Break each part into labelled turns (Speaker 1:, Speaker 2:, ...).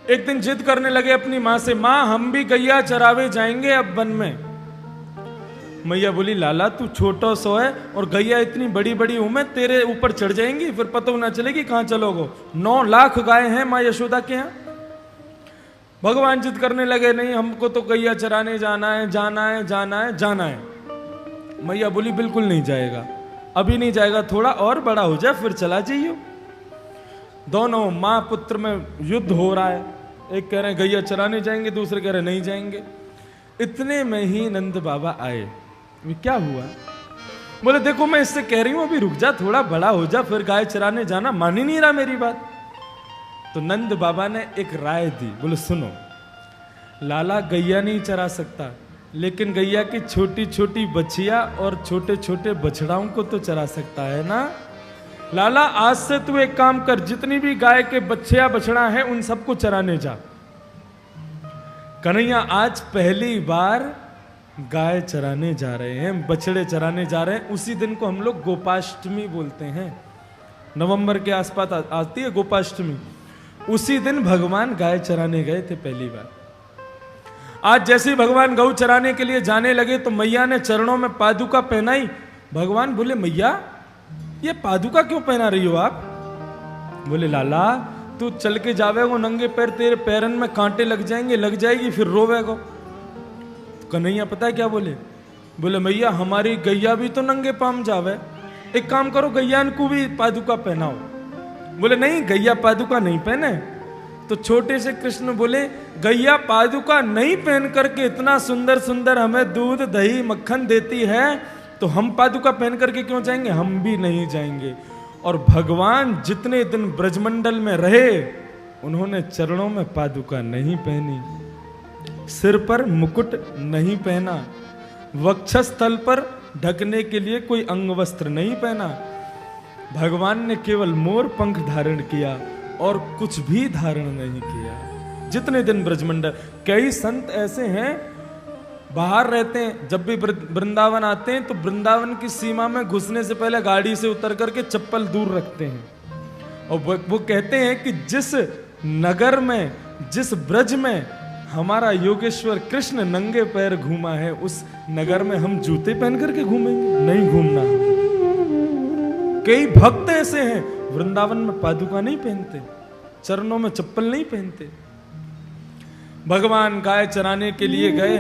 Speaker 1: एक दिन जिद करने लगे अपनी माँ से, माँ हम भी गैया चरावे जाएंगे अब वन में। मैया बोली, लाला तू छोटा सो है और गैया इतनी बड़ी बड़ी हूं मैं, तेरे ऊपर चढ़ जाएंगी, फिर पता ना चलेगी कहां चलोगे। 9 लाख गाय हैं माँ यशोदा के यहाँ। भगवान जिद करने लगे, नहीं हमको तो गैया चराने जाना है, जाना है, जाना है, जाना है। मैया बोली, बिल्कुल नहीं जाएगा, अभी नहीं जाएगा, थोड़ा और बड़ा हो जाए फिर चला जाइए। दोनों माँ पुत्र में युद्ध हो रहा है, एक कह रहे हैं गैया चराने जाएंगे, दूसरे कह रहे नहीं जाएंगे। इतने में ही नंद बाबा आए। क्या हुआ? बोले, देखो मैं इससे कह रही हूं अभी रुक जा, थोड़ा बड़ा हो जा, फिर गाय चराने जाना, मान ही नहीं रहा मेरी बात। तो नंद बाबा ने एक राय दी। बोले, सुनो लाला गैया नहीं चरा सकता, लेकिन गैया की छोटी छोटी बछिया और छोटे छोटे बछड़ाओं को तो चरा सकता है ना। लाला आज से तू एक काम कर, जितनी भी गाय के बच्चिया बछड़ा है उन सबको चराने जा। कन्हैया आज पहली बार गाय चराने जा रहे हैं, बछड़े चराने जा रहे हैं। उसी दिन को हम लोग गोपाष्टमी बोलते हैं, नवंबर के आसपास आती है गोपाष्टमी। उसी दिन भगवान गाय चराने गए थे पहली बार। आज जैसे ही भगवान गौ चराने के लिए जाने लगे तो मैया ने चरणों में पादुका पहनाई। भगवान बोले, मैया ये पादुका क्यों पहना रही हो आप? बोले, लाला तू चल के जावेगो नंगे पैर, तेरे पैरन में कांटे लग जाएंगे, लग जाएगी फिर रोवेगो। कन्हैया पता है क्या बोले? बोले, मैया हमारी गैया भी तो नंगे पाम जावे, एक काम करो गैया को भी पादुका पहनाओ। बोले, नहीं गैया पादुका नहीं पहने। तो छोटे से कृष्ण बोले, गैया पादुका नहीं पहन करके इतना सुंदर सुंदर हमें दूध दही मक्खन देती है, तो हम पादुका पहन करके क्यों जाएंगे? हम भी नहीं जाएंगे। और भगवान जितने दिन ब्रजमंडल में रहे उन्होंने चरणों में पादुका नहीं पहनी, सिर पर मुकुट नहीं पहना, वक्षस्थल पर ढकने के लिए कोई अंग वस्त्र नहीं पहना। भगवान ने केवल मोर पंख धारण किया और कुछ भी धारण नहीं किया जितने दिन ब्रजमंडल। कई संत ऐसे हैं बाहर रहते हैं, जब भी वृंदावन आते हैं तो वृंदावन की सीमा में घुसने से पहले गाड़ी से उतर करके चप्पल दूर रखते हैं। और वो कहते हैं कि जिस नगर में, जिस ब्रज में हमारा योगेश्वर कृष्ण नंगे पैर घूमा है, उस नगर में हम जूते पहन करके घूमेंगे? नहीं घूमना। कई भक्त ऐसे हैं वृंदावन में पादुका नहीं पहनते, चरणों में चप्पल नहीं पहनते। भगवान गाय चराने के लिए गए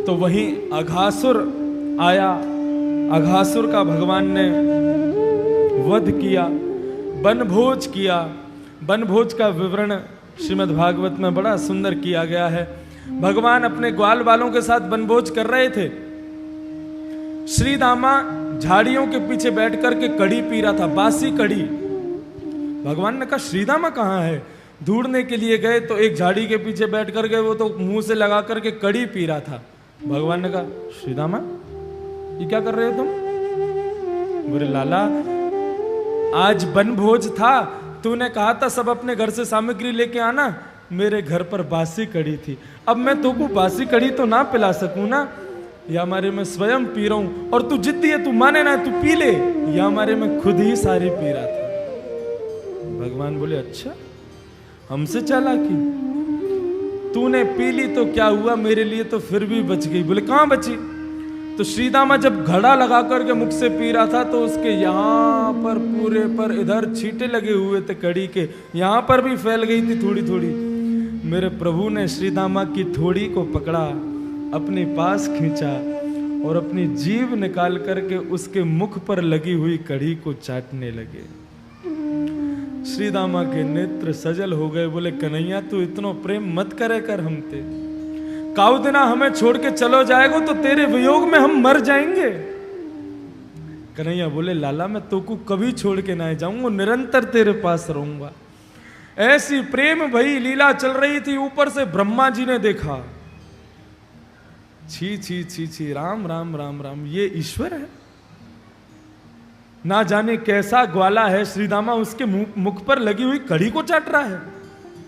Speaker 1: तो वहीं अघासुर आया। अघासुर का भगवान ने वध किया, वनभोज किया। वनभोज का विवरण श्रीमद् भागवत में बड़ा सुंदर किया गया है। भगवान अपने ग्वाल वालों के साथ वनभोज कर रहे थे। श्री दामा झाड़ियों के पीछे बैठ करके कड़ी पी रहा था, बासी कड़ी। भगवान ने कहा, श्री दामा कहाँ है? ढूंढने के लिए गए तो एक झाड़ी के पीछे बैठ करके वो तो मुंह से लगा करके कड़ी पी रहा था। भगवान ने कहा, श्री दामा ये क्या कर रहे हो तुम? बोले, लाला आज वनभोज था, तूने कहा था सब अपने घर से सामग्री लेके आना, मेरे घर पर बासी कड़ी थी, अब मैं तुमको बासी कड़ी तो ना पिला सकूं ना, या हमारे में स्वयं पी रहा हूं और तू जिद्दी है, तू माने ना, तू पी ले, या हमारे में खुद ही सारी पी रहा था। भगवान बोले, अच्छा हमसे चालाकी, तूने पी ली तो क्या हुआ, मेरे लिए तो फिर भी बच गई। बोले, कहां बची? तो श्रीदामा जब घड़ा लगा करके मुख से पी रहा था तो उसके यहां पर पूरे पर इधर छींटे लगे हुए थे कड़ी के, यहां पर भी फैल गई थी थोड़ी थोड़ी। मेरे प्रभु ने श्रीदामा की थोड़ी को पकड़ा, अपने पास खींचा और अपनी जीभ निकाल करके उसके मुख पर लगी हुई कड़ी को चाटने लगे। श्रीदामा के नेत्र सजल हो गए। बोले, कन्हैया तू इतना प्रेम मत करे कर हमते, काउ दिना हमें छोड़ के चलो जाएगो तो तेरे वियोग में हम मर जाएंगे। कन्हैया बोले, लाला मैं तो को कभी छोड़ के ना जाऊंगा, निरंतर तेरे पास रहूंगा। ऐसी प्रेम भई लीला चल रही थी, ऊपर से ब्रह्मा जी ने देखा। छी छी छी छी, राम राम राम राम, ये ईश्वर है? ना जाने कैसा ग्वाला है श्रीदामा, उसके मुख पर लगी हुई कड़ी को चाट रहा है।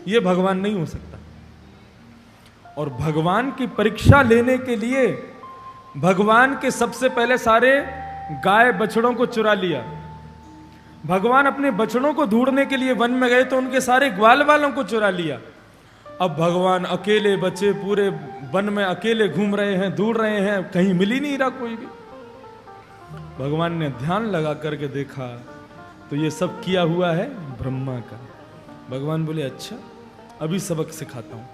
Speaker 1: ये भगवान नहीं हो सकता। और भगवान की परीक्षा लेने के लिए भगवान के सबसे पहले सारे गाय बछड़ों को चुरा लिया। भगवान अपने बछड़ों को ढूंढने के लिए वन में गए तो उनके सारे ग्वाल वालों को चुरा लिया अब भगवान अकेले बचे पूरे वन में अकेले घूम रहे हैं, ढूंढ रहे हैं, कहीं मिल ही नहीं रहा कोई भी। भगवान ने ध्यान लगा करके देखा तो ये सब किया हुआ है ब्रह्मा का। भगवान बोले अच्छा अभी सबक सिखाता हूं।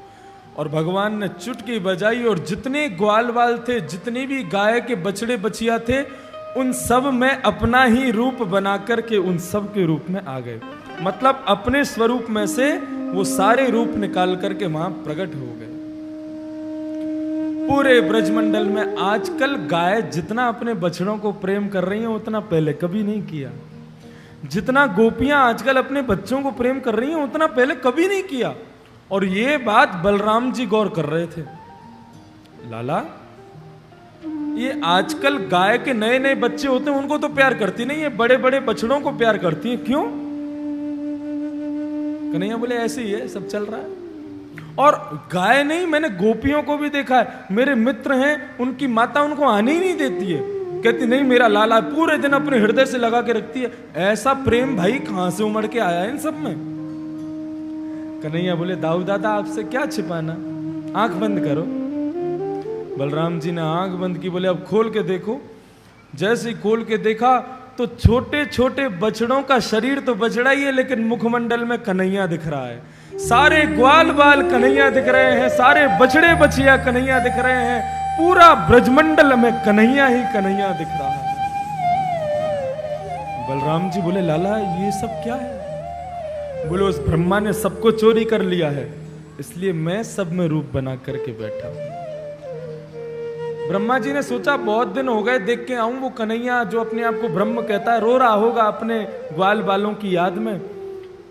Speaker 1: और भगवान ने चुटकी बजाई और जितने ग्वाल बाल थे, जितने भी गाय के बछड़े बछिया थे, उन सब में अपना ही रूप बना करके उन सब के रूप में आ गए। मतलब अपने स्वरूप में से वो सारे रूप निकाल करके वहां प्रकट हो गए। पूरे ब्रजमंडल में आजकल गाय जितना अपने बछड़ों को प्रेम कर रही हैं उतना पहले कभी नहीं किया। जितना गोपियां आजकल अपने बच्चों को प्रेम कर रही हैं उतना पहले कभी नहीं किया। और ये बात बलराम जी गौर कर रहे थे। लाला ये आजकल गाय के नए नए बच्चे होते हैं उनको तो प्यार करती नहीं है, बड़े बड़े बछड़ों को प्यार करती है, क्यों? कन्हैया बोले ऐसे ही है, सब चल रहा है। और गाय नहीं, मैंने गोपियों को भी देखा है, मेरे मित्र हैं उनकी माता उनको आने ही नहीं देती है, कहती नहीं मेरा लाला, पूरे दिन अपने हृदय से लगा के रखती है। ऐसा प्रेम भाई कहां से उमड़ के आया है इन सब में? कन्हैया बोले दाऊ दादा आपसे क्या छिपाना, आंख बंद करो। बलराम जी ने आंख बंद की, बोले अब खोल के देखो। जैसे ही खोल के देखा तो छोटे छोटे बछड़ों का शरीर तो बछड़ा ही है, लेकिन मुखमंडल में कन्हैया दिख रहा है। सारे ग्वाल बाल कन्हैया दिख रहे हैं, सारे बछड़े बछिया कन्हैया दिख रहे हैं, पूरा ब्रजमंडल में कन्हैया ही कन्हैया दिख रहा है। बलराम जी बोले लाला ये सब क्या है? बोले उस ब्रह्मा ने सबको चोरी कर लिया है, इसलिए मैं सब में रूप बना करके बैठा हूं। ब्रह्मा जी ने सोचा बहुत दिन हो गए, देख के आऊं वो कन्हैया जो अपने आप को ब्रह्म कहता है, रो रहा होगा अपने ग्वाल बालों की याद में।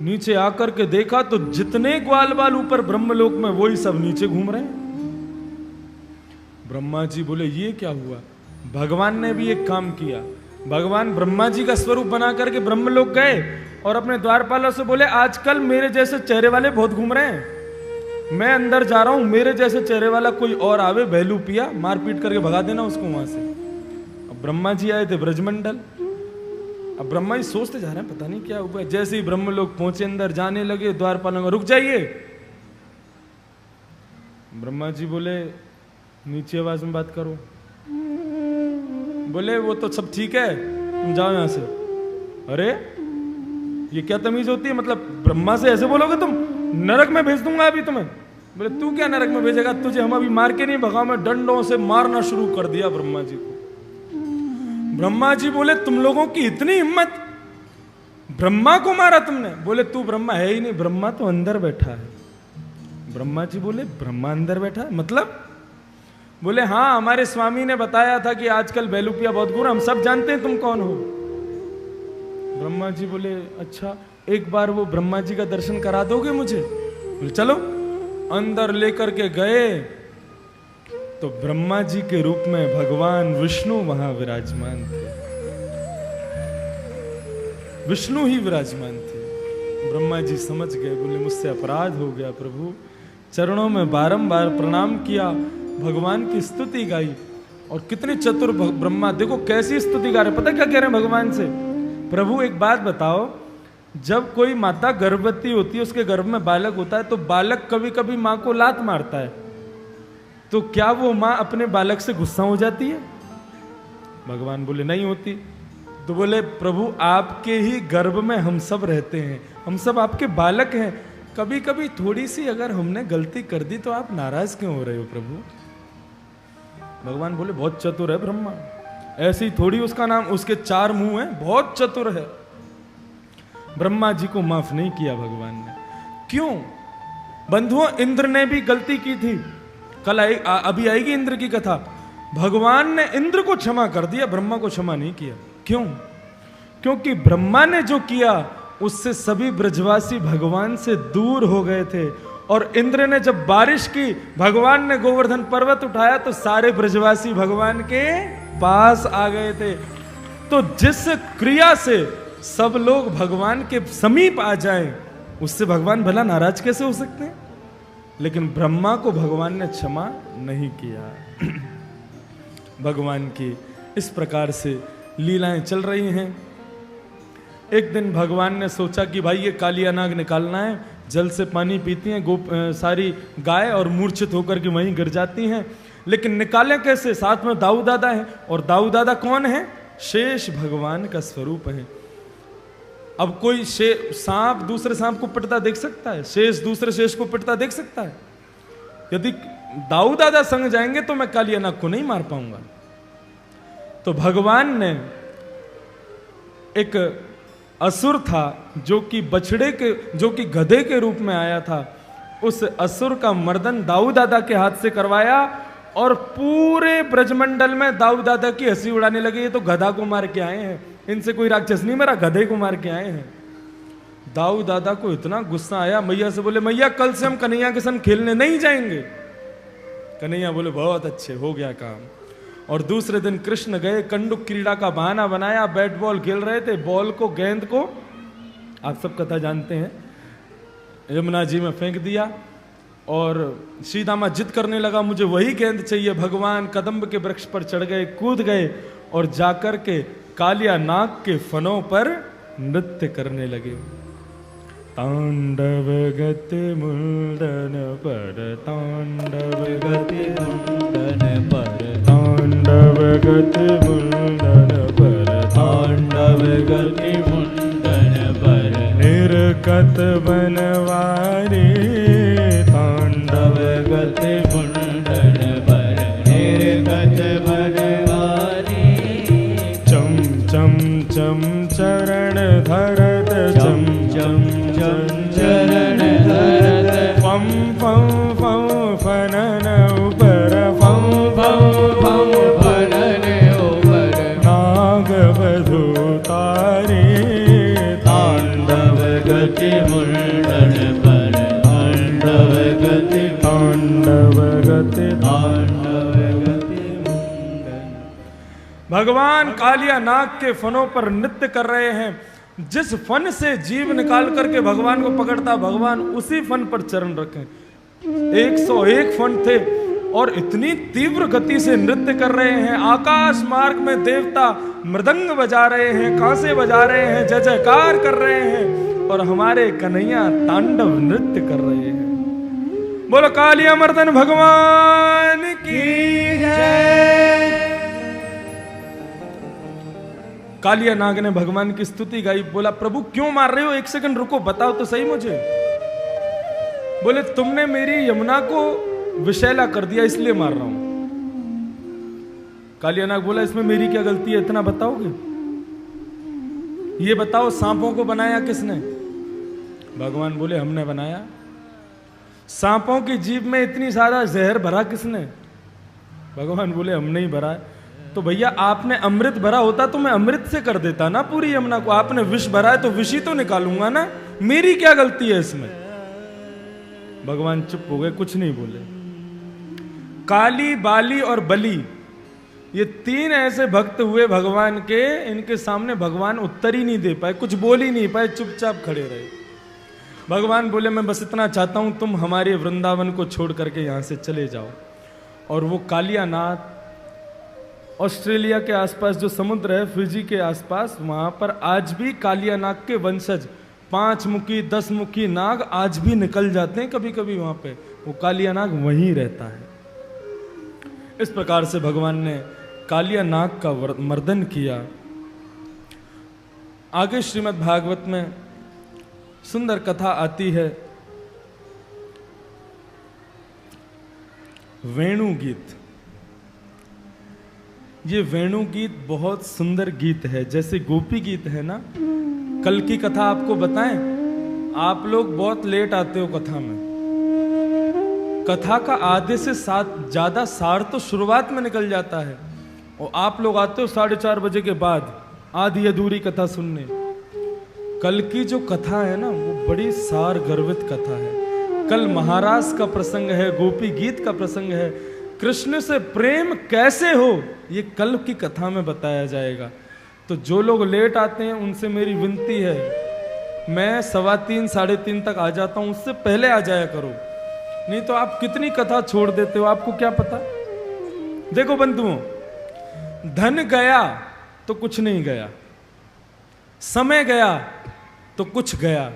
Speaker 1: नीचे आकर के देखा तो जितने ग्वाल बाल ऊपर ब्रह्मलोक में वही सब नीचे घूम रहे हैं। ब्रह्मा जी बोले ये क्या हुआ? भगवान ने भी एक काम किया। भगवान ब्रह्मा जी का स्वरूप बना करके ब्रह्मलोक गए और अपने द्वारपालों से बोले आजकल मेरे जैसे चेहरे वाले बहुत घूम रहे हैं, मैं अंदर जा रहा हूं, मेरे जैसे चेहरे वाला कोई और आवे, बहलू पिया मारपीट करके भगा देना उसको वहां से। अब ब्रह्मा जी आए थे ब्रजमंडल। अब ब्रह्मा जी सोचते जा रहे हैं पता नहीं क्या हुआ। जैसे ही ब्रह्म लोग पहुंचे अंदर, जाने लगे, द्वारपालों में रुक जाइए। ब्रह्मा जी बोले नीचे आवाज में बात करो। बोले वो तो सब ठीक है, तुम जाओ यहां से। अरे ये क्या तमीज होती है, मतलब ब्रह्मा से ऐसे बोलोगे तुम? नरक में भेज दूंगा अभी तुम्हें। बोले तू क्या नरक में भेजेगा, तुझे हम अभी मार के नहीं भगा, मैं डंडों से मारना शुरू कर दिया ब्रह्मा जी को। ब्रह्मा जी बोले तुम लोगों की इतनी हिम्मत, ब्रह्मा को मारा तुमने? बोले तू ब्रह्मा है ही नहीं, ब्रह्मा तो अंदर बैठा है। ब्रह्मा जी बोले ब्रह्मा अंदर बैठा है मतलब? बोले हाँ, हमारे स्वामी ने बताया था कि आजकल बेलूपिया बहुत गुरु, हम सब जानते हैं तुम कौन हो। ब्रह्मा जी बोले अच्छा, एक बार वो ब्रह्मा जी का दर्शन करा दोगे मुझे? बोले चलो। अंदर लेकर के गए तो ब्रह्मा जी के रूप में भगवान विष्णु वहां विराजमान थे। विष्णु ही विराजमान थे। ब्रह्मा जी समझ गए, बोले मुझसे अपराध हो गया प्रभु। चरणों में बारंबार प्रणाम किया, भगवान की स्तुति गाई। और कितने चतुर ब्रह्मा, देखो कैसी स्तुति गा रहे, पता क्या कह रहे हैं भगवान से? प्रभु एक बात बताओ, जब कोई माता गर्भवती होती है, उसके गर्भ में बालक होता है, तो बालक कभी कभी मां को लात मारता है, तो क्या वो मां अपने बालक से गुस्सा हो जाती है? भगवान बोले नहीं होती। तो बोले प्रभु आपके ही गर्भ में हम सब रहते हैं, हम सब आपके बालक हैं, कभी कभी थोड़ी सी अगर हमने गलती कर दी तो आप नाराज क्यों हो रहे हो प्रभु? भगवान बोले बहुत चतुर है ब्रह्मा, ऐसी थोड़ी उसका नाम, उसके 4 मुंह हैं, बहुत चतुर है। ब्रह्मा जी को माफ नहीं किया भगवान ने। क्यों? बंधुओं इंद्र ने भी गलती की थी, कल अभी आएगी इंद्र की कथा। भगवान ने इंद्र को क्षमा कर दिया, ब्रह्मा को क्षमा नहीं किया। क्यों? क्योंकि ब्रह्मा ने जो किया उससे सभी ब्रजवासी भगवान से दूर हो गए थे। और इंद्र ने जब बारिश की, भगवान ने गोवर्धन पर्वत उठाया तो सारे ब्रजवासी भगवान के पास आ गए थे। तो जिस क्रिया से सब लोग भगवान के समीप आ जाएं, उससे भगवान भला नाराज कैसे हो सकते हैं? लेकिन ब्रह्मा को भगवान ने क्षमा नहीं किया। भगवान की इस प्रकार से लीलाएं चल रही हैं। एक दिन भगवान ने सोचा कि भाई ये कालिया नाग निकालना है, जल से पानी पीती हैं सारी गाय और मूर्छित होकर के वहीं गिर जाती हैं। लेकिन निकालें कैसे? साथ में दाऊ दादा है, और दाऊ दादा कौन है? शेष भगवान का स्वरूप है। अब कोई सांप दूसरे सांप को पिटता देख सकता है? शेष दूसरे शेष को पिटता देख सकता है? यदि दाऊ दादा संग जाएंगे तो मैं कालिया नाग को नहीं मार पाऊंगा। तो भगवान ने एक असुर था जो कि जो कि गधे के रूप में आया था, उस असुर का मर्दन दाऊ दादा के हाथ से करवाया, और पूरे ब्रजमंडल में दाऊ दादा की हंसी उड़ाने लगे। ये तो गधा को मार के आए हैं, इनसे कोई राक्षस नहीं मरा, गधे को मार के आए हैं। दाऊ दादा को इतना गुस्सा आया, मैया से बोले, मैया कल से हम कन्हैया के संग खेलने नहीं जाएंगे। कन्हैया बोले, बहुत अच्छे, हो गया काम। और दूसरे दिन कृष्ण गए, कंडुक क्रीड़ा का बहाना बनाया, बैट बॉल खेल रहे थे, बॉल को, गेंद को, आप सब कथा जानते हैं, यमुना जी में फेंक दिया, और सीदामा जिद करने लगा, मुझे वही गेंद चाहिए। भगवान कदम्ब के वृक्ष पर चढ़ गए, कूद गए, और जाकर के कालिया नाग के फनों पर नृत्य करने लगे। तांडव गति मुंडन पर, तांडव गति मुंडन पर, तांडव गति मुंडन पर, तांडव गति मुंडन पर, निर्कत बनवारी, तांडव गति मुंडन पर, निर्कत बनवारी, चम चम चम चरण धरत, चम चम चम चरण धरत, फम फम फम फनन ऊपर, फम फम फम फनन ऊपर, नाग वधू तारे, तांडव गति मुंडन पर, तांडव गति, तांडव गति, तांडव गति मुंडन। भगवान कालिया नाग के फनों पर नृत्य कर रहे हैं। जिस फन से जीव निकाल करके भगवान को पकड़ता, भगवान उसी फन पर चरण रखें। 101 फन थे, और इतनी तीव्र गति से नृत्य कर रहे हैं। आकाश मार्ग में देवता मृदंग बजा रहे हैं, कांसे बजा रहे हैं, जय जयकार कर रहे हैं, और हमारे कन्हैया तांडव नृत्य कर रहे हैं। बोलो कालिया मर्दन भगवान की जय। कालिया नाग ने भगवान की स्तुति गाई, बोला, प्रभु क्यों मार रहे हो? एक सेकंड रुको, बताओ तो सही मुझे। बोले, तुमने मेरी यमुना को विषैला कर दिया, इसलिए मार रहा हूं। कालिया नाग बोला, इसमें मेरी क्या गलती है, इतना बताओगे? ये बताओ, सांपों को बनाया किसने? भगवान बोले, हमने बनाया। सांपों की जीभ में इतनी सारा जहर भरा किसने? भगवान बोले, हमने ही भरा है। तो भैया आपने अमृत भरा होता तो मैं अमृत से कर देता ना पूरी यमुना को। आपने विष भरा है तो विष ही तो निकालूंगा ना, मेरी क्या गलती है इसमें? भगवान चुप हो गए, कुछ नहीं बोले। काली, बाली और बली, ये 3 ऐसे भक्त हुए भगवान के, इनके सामने भगवान उत्तर ही नहीं दे पाए, कुछ बोल ही नहीं पाए, चुपचाप खड़े रहे। भगवान बोले, मैं बस इतना चाहता हूं, तुम हमारे वृंदावन को छोड़ करके यहां से चले जाओ। और वो कालिया नाग, ऑस्ट्रेलिया के आसपास जो समुद्र है, फिजी के आसपास, वहां पर आज भी कालिया नाग के वंशज 5 मुखी 10 मुखी नाग आज भी निकल जाते हैं कभी कभी वहां पे। वो कालिया नाग वहीं रहता है। इस प्रकार से भगवान ने कालिया नाग का मर्दन किया। आगे श्रीमद् भागवत में सुंदर कथा आती है, वेणु गीत। ये वेणु गीत बहुत सुंदर गीत है, जैसे गोपी गीत है ना। कल की कथा आपको बताएं, आप लोग बहुत लेट आते हो कथा में। कथा का आधे से ज्यादा सार तो शुरुआत में निकल जाता है, और आप लोग आते हो 4:30 बजे के बाद आधी अधूरी कथा सुनने। कल की जो कथा है ना, वो बड़ी सार गर्वित कथा है। कल महारास का प्रसंग है, गोपी गीत का प्रसंग है। कृष्ण से प्रेम कैसे हो, ये कल की कथा में बताया जाएगा। तो जो लोग लेट आते हैं उनसे मेरी विनती है, मैं 3:15 3:30 तक आ जाता हूं, उससे पहले आ जाया करो, नहीं तो आप कितनी कथा छोड़ देते हो, आपको क्या पता। देखो बंधुओं, धन गया तो कुछ नहीं गया, समय गया तो कुछ गया,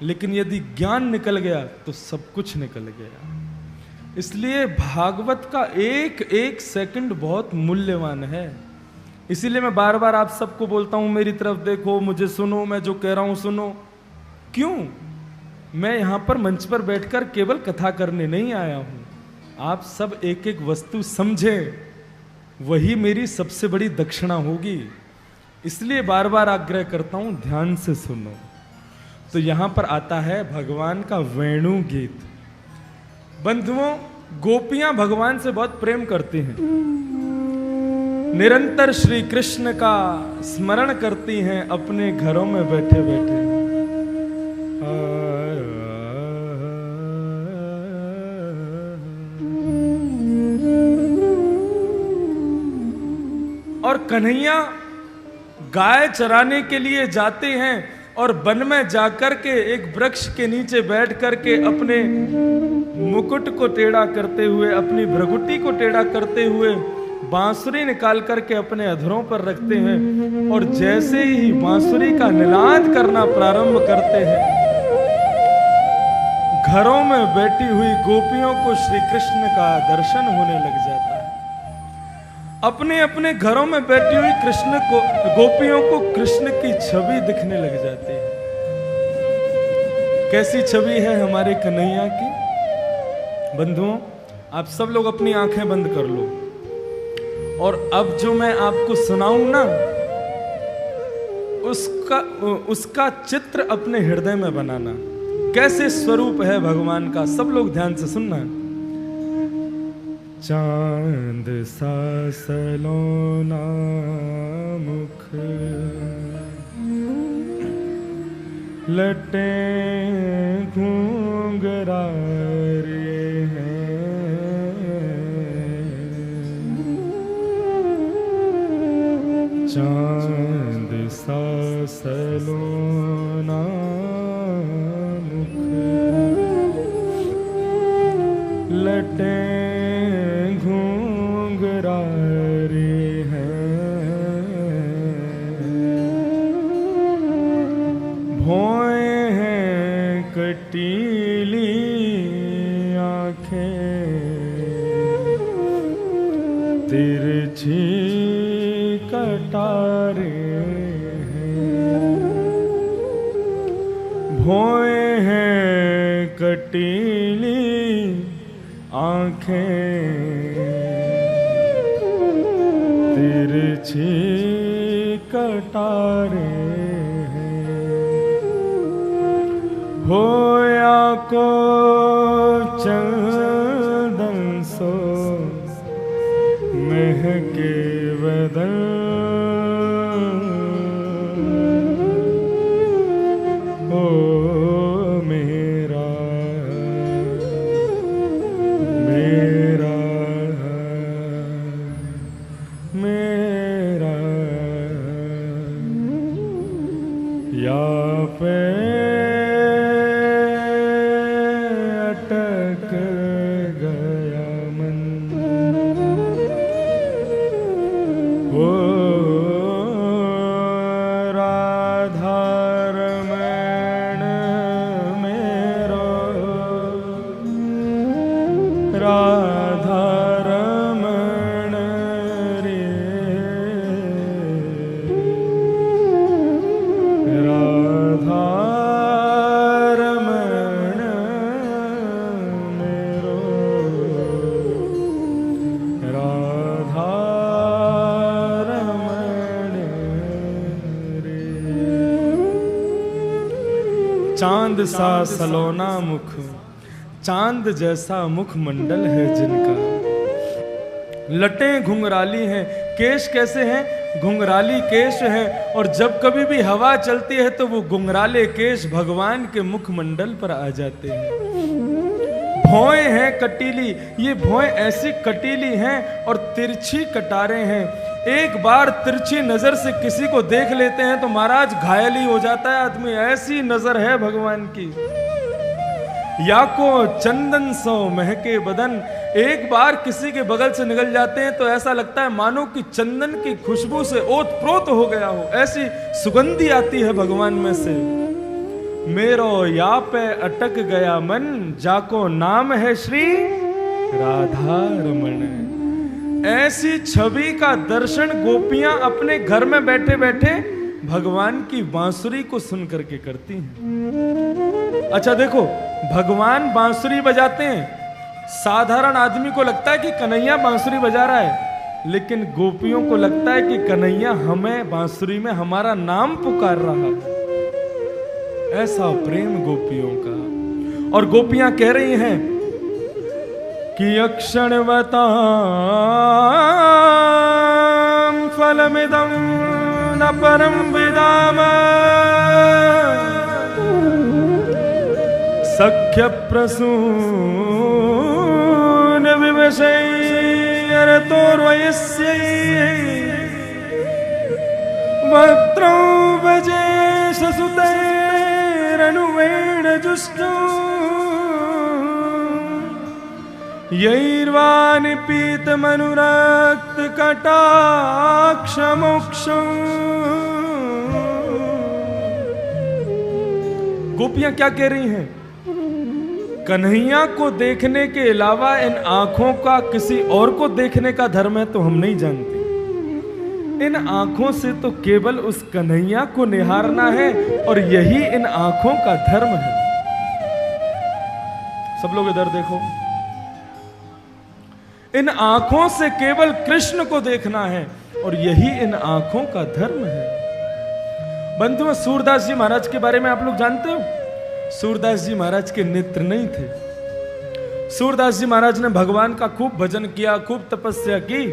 Speaker 1: लेकिन यदि ज्ञान निकल गया तो सब कुछ निकल गया। इसलिए भागवत का एक एक सेकंड बहुत मूल्यवान है। इसीलिए मैं बार बार आप सबको बोलता हूं, मेरी तरफ देखो, मुझे सुनो, मैं जो कह रहा हूं सुनो। क्यों? मैं यहां पर मंच पर बैठकर केवल कथा करने नहीं आया हूं। आप सब एक एक वस्तु समझें, वही मेरी सबसे बड़ी दक्षिणा होगी। इसलिए बार बार आग्रह करता हूं, ध्यान से सुनो। तो यहां पर आता है भगवान का वेणु गीत। बंधुओं, गोपियां भगवान से बहुत प्रेम करती हैं, निरंतर श्री कृष्ण का स्मरण करती हैं अपने घरों में बैठे बैठे। और कन्हैया गाय चराने के लिए जाते हैं और वन में जाकर के एक वृक्ष के नीचे बैठ करके अपने मुकुट को टेढ़ा करते हुए, अपनी भ्रगुटी को टेढ़ा करते हुए बांसुरी निकाल करके अपने अधरों पर रखते हैं। और जैसे ही बांसुरी का निनाद करना प्रारंभ करते हैं, घरों में बैठी हुई गोपियों को श्री कृष्ण का दर्शन होने लग जाता है। अपने अपने घरों में बैठी हुई कृष्ण को, गोपियों को कृष्ण की छवि दिखने लग जाती है। कैसी छवि है हमारे कन्हैया की? बंधुओं, आप सब लोग अपनी आंखें बंद कर लो और अब जो मैं आपको सुनाऊं ना, उसका चित्र अपने हृदय में बनाना। कैसे स्वरूप है भगवान का, सब लोग ध्यान से सुनना। चांद सा सलोना मुख, लटें घूंघरारे चांद सा सलोना मुख, लटें घूंघरारे हैं, भौएं हैं कटीली आंखें, तिरछी कटारे हैं, भौएं हैं कटीली आंखें, तिरछी कटारे हैं, होया को चंदन सो महके बदन, चांद सा सलोना मुख, चांद जैसा मुख मंडल है जिनका, लटें घुंघराली हैं, केश कैसे हैं? घुंघराली केश हैं, और जब कभी भी हवा चलती है तो वो घुंघराले केश भगवान के मुखमंडल पर आ जाते हैं। भौएं हैं कटीली, ये भौएं ऐसी कटीली हैं और तिरछी कटारे हैं। एक बार तिरछी नजर से किसी को देख लेते हैं तो महाराज घायल ही हो जाता है आदमी, ऐसी नजर है भगवान की। या को चंदन सो महके बदन, एक बार किसी के बगल से निकल जाते हैं तो ऐसा लगता है मानो कि चंदन की खुशबू से ओत प्रोत हो गया हो, ऐसी सुगंधी आती है भगवान में से। मेरो या पे अटक गया मन, जाको नाम है श्री राधा रमण। ऐसी छवि का दर्शन गोपियां अपने घर में बैठे बैठे भगवान की बांसुरी को सुन करके करती हैं। अच्छा देखो, भगवान बांसुरी बजाते हैं, साधारण आदमी को लगता है कि कन्हैया बांसुरी बजा रहा है, लेकिन गोपियों को लगता है कि कन्हैया हमें बांसुरी में हमारा नाम पुकार रहा है। ऐसा प्रेम गोपियों का। और गोपियां कह रही हैं कि अक्षणवतां फलमिदं न परम विदाम, सख्य प्रसून विवशैरतोर्वयस्य वक्त्रौ वजेश सुतैरनुवेण जुष्टौ, यैर्वाणि पीतमनुरक्त कटाक्ष मोक्षौ। गोपियां क्या कह रही हैं? कन्हैया को देखने के अलावा इन आंखों का किसी और को देखने का धर्म है तो हम नहीं जानते। इन आंखों से तो केवल उस कन्हैया को निहारना है और यही इन आंखों का धर्म है। सब लोग इधर देखो, इन आंखों से केवल कृष्ण को देखना है और यही इन आंखों का धर्म है। बंधुओं, सूरदास जी महाराज के बारे में आप लोग जानते हो? सूरदास जी महाराज के नेत्र नहीं थे। सूरदास जी महाराज ने भगवान का खूब भजन किया, खूब तपस्या की,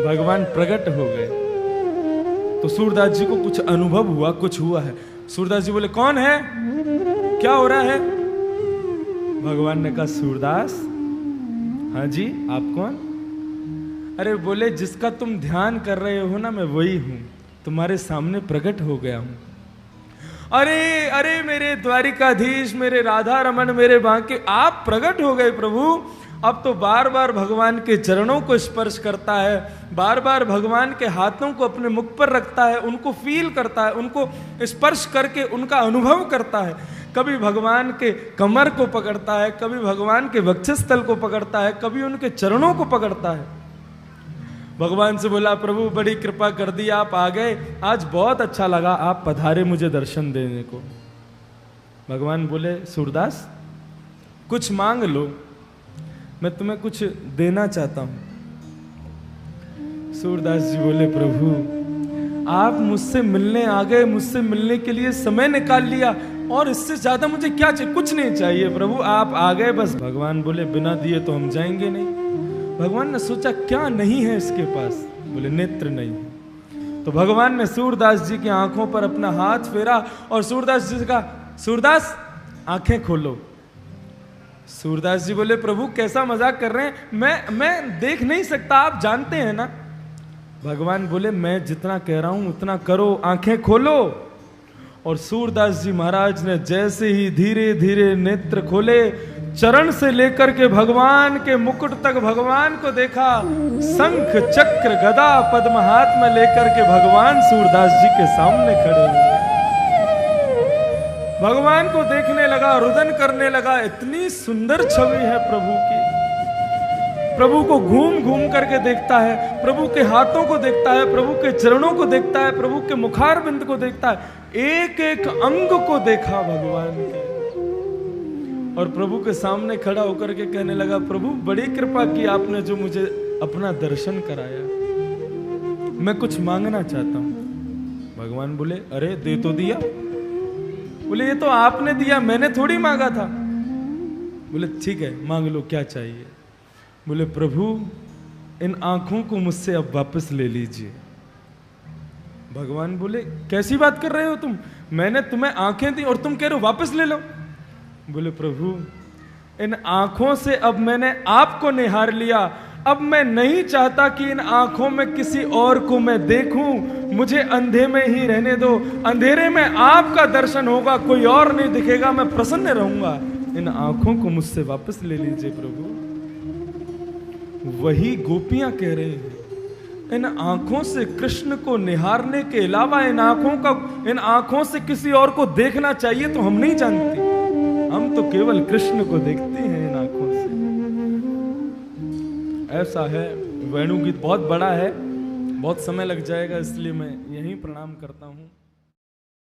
Speaker 1: भगवान प्रकट हो गए। तो सूरदास जी को कुछ अनुभव हुआ, कुछ हुआ है। सूरदास जी बोले, कौन है, क्या हो रहा है? भगवान ने कहा, सूरदास। हाँ जी, आप कौन? अरे बोले, जिसका तुम ध्यान कर रहे हो ना, मैं वही हूं, तुम्हारे सामने प्रकट हो गया हूं। अरे अरे मेरे द्वारिकाधीश, मेरे राधा रमन, मेरे बांके, आप प्रकट हो गए प्रभु। अब तो बार बार भगवान के चरणों को स्पर्श करता है, बार बार भगवान के हाथों को अपने मुख पर रखता है, उनको फील करता है, उनको स्पर्श करके उनका अनुभव करता है। कभी भगवान के कमर को पकड़ता है, कभी भगवान के वक्षस्थल को पकड़ता है, कभी उनके चरणों को पकड़ता है। भगवान से बोला, प्रभु बड़ी कृपा कर दी, आप आ गए, आज बहुत अच्छा लगा, आप पधारे मुझे दर्शन देने को। भगवान बोले, सूरदास कुछ मांग लो, मैं तुम्हें कुछ देना चाहता हूं। सूरदास जी बोले, प्रभु आप मुझसे मिलने आ गए, मुझसे मिलने के लिए समय निकाल लिया, और इससे ज्यादा मुझे क्या चाहिए? कुछ नहीं चाहिए प्रभु, आप आ गए बस। भगवान बोले, बिना दिए तो हम जाएंगे नहीं। भगवान ने सोचा, क्या नहीं है इसके पास? बोले, नेत्र नहीं। तो भगवान ने सूरदास जी की आंखों पर अपना हाथ फेरा और सूरदास जी से कहा, सूरदास आंखें खोलो। सूरदास जी बोले, प्रभु कैसा मजाक कर रहे हैं, मैं देख नहीं सकता, आप जानते हैं ना। भगवान बोले, मैं जितना कह रहा हूं उतना करो, आंखें खोलो। और सूरदास जी महाराज ने जैसे ही धीरे धीरे नेत्र खोले, चरण से लेकर के भगवान के मुकुट तक भगवान को देखा। शंख चक्र गदा पद्म हाथ में लेकर के भगवान सूरदास जी के सामने खड़े हुए, भगवान को देखने लगा, रुदन करने लगा। इतनी सुंदर छवि है प्रभु की। प्रभु को घूम घूम करके देखता है, प्रभु के हाथों को देखता है, प्रभु के चरणों को देखता है, प्रभु के मुखारबिंद को देखता है, एक एक अंग को देखा भगवान के। और प्रभु के सामने खड़ा होकर के कहने लगा, प्रभु बड़ी कृपा की आपने जो मुझे अपना दर्शन कराया, मैं कुछ मांगना चाहता हूं। भगवान बोले, अरे दे तो दिया। बोले, ये तो आपने दिया, मैंने थोड़ी मांगा था। बोले, ठीक है मांग लो, क्या चाहिए? बोले, प्रभु इन आंखों को मुझसे अब वापस ले लीजिए। भगवान बोले, कैसी बात कर रहे हो तुम? मैंने तुम्हें आंखें दी और तुम कह रहे हो वापस ले लो। बोले, प्रभु इन आंखों से अब मैंने आपको निहार लिया, अब मैं नहीं चाहता कि इन आंखों में किसी और को मैं देखूं, मुझे अंधे में ही रहने दो। अंधेरे में आपका दर्शन होगा, कोई और नहीं दिखेगा, मैं प्रसन्न रहूंगा। इन आंखों को मुझसे वापस ले लीजिए प्रभु। वही गोपियां कह रहे हैं, इन आंखों से कृष्ण को निहारने के अलावा इन आंखों से किसी और को देखना चाहिए तो हम नहीं जानते। हम तो केवल कृष्ण को देखते हैं इन आंखों से। ऐसा है। वेणु गीत बहुत बड़ा है, बहुत समय लग जाएगा, इसलिए मैं यहीं प्रणाम करता हूं।